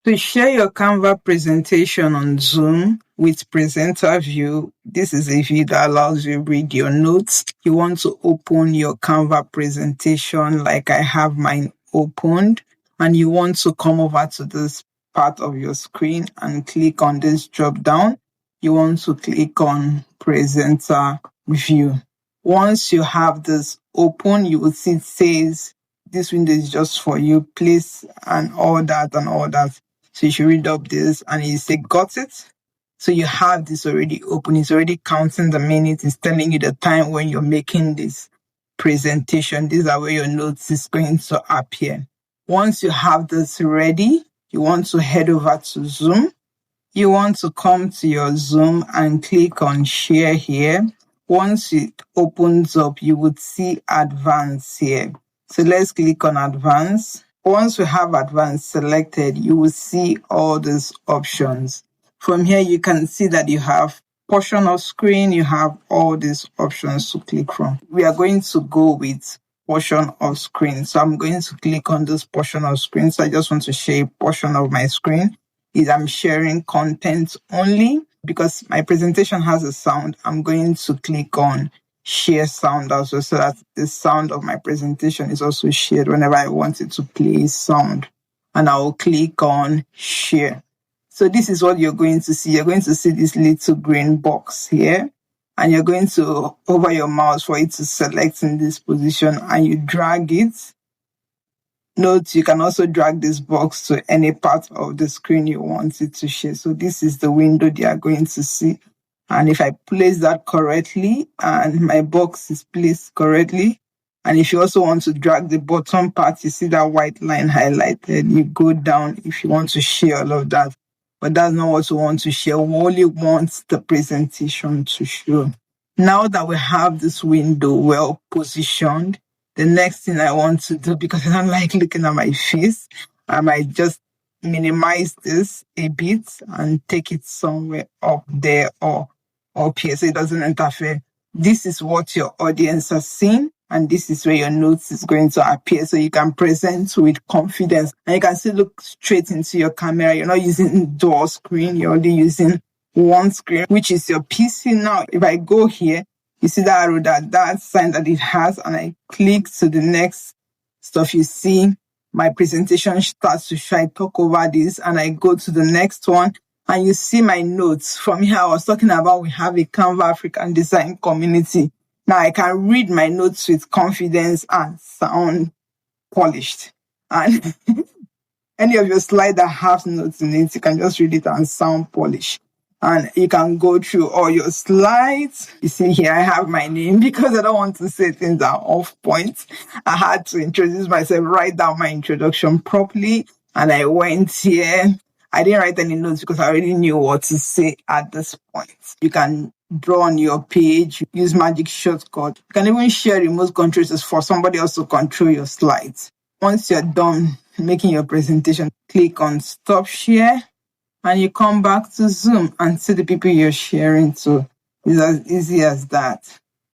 To share your Canva presentation on Zoom with presenter view, this is a view that allows you to read your notes. You want to open your Canva presentation like I have mine opened, and you want to come over to this part of your screen and click on this drop down. You want to click on presenter view. Once you have this open, you will see it says this window is just for you, please, and all that. So you should read up this and you say, got it? So you have this already open. It's already counting the minutes. It's telling you the time when you're making this presentation. These are where your notes is going to appear. Once you have this ready, you want to head over to Zoom. You want to come to your Zoom and click on share here. Once it opens up, you would see advanced here. So let's click on advanced. Once we have advanced selected, you will see all these options. From here, you can see that you have portion of screen, you have all these options to click from. We are going to go with portion of screen. So I'm going to click on this portion of screen. So I just want to share a portion of my screen. I'm sharing content only because my presentation has a sound. I'm going to click on share sound also so that the sound of my presentation is also shared whenever I want it to play sound. And I will click on share. So this is what you're going to see. You're going to see this little green box here. And you're going to hover your mouse for it to select in this position and you drag it. Note, you can also drag this box to any part of the screen you want it to share. So this is the window they are going to see. And if I place that correctly and my box is placed correctly, and if you also want to drag the bottom part, you see that white line highlighted, you go down if you want to share all of that. But that's not what we want to share. We only want the presentation to show. Now that we have this window well positioned, the next thing I want to do, because I don't like looking at my face, I might just minimize this a bit and take it somewhere up there or up here so it doesn't interfere. This is what your audience has seen, and this is where your notes is going to appear so you can present with confidence and you can still look straight into your camera. You're not using dual screen, you're only using one screen, which is your PC. Now, if I go here, you see that arrow, that sign that it has, and I click to the next stuff, you see my presentation starts to show. I talk over this and I go to the next one and you see my notes. From here, I was talking about we have a Canva African design community. Now I can read my notes with confidence and sound polished. And any of your slides that have notes in it, you can just read it and sound polished. And you can go through all your slides. You see here, I have my name because I don't want to say things that are off point. I had to introduce myself, write down my introduction properly. And I went here. I didn't write any notes because I already knew what to say at this point. You can draw on your page, use magic shortcut. You can even share remote controls for somebody else to control your slides. Once you're done making your presentation, click on stop share. And you come back to Zoom and see the people you're sharing to. It's as easy as that.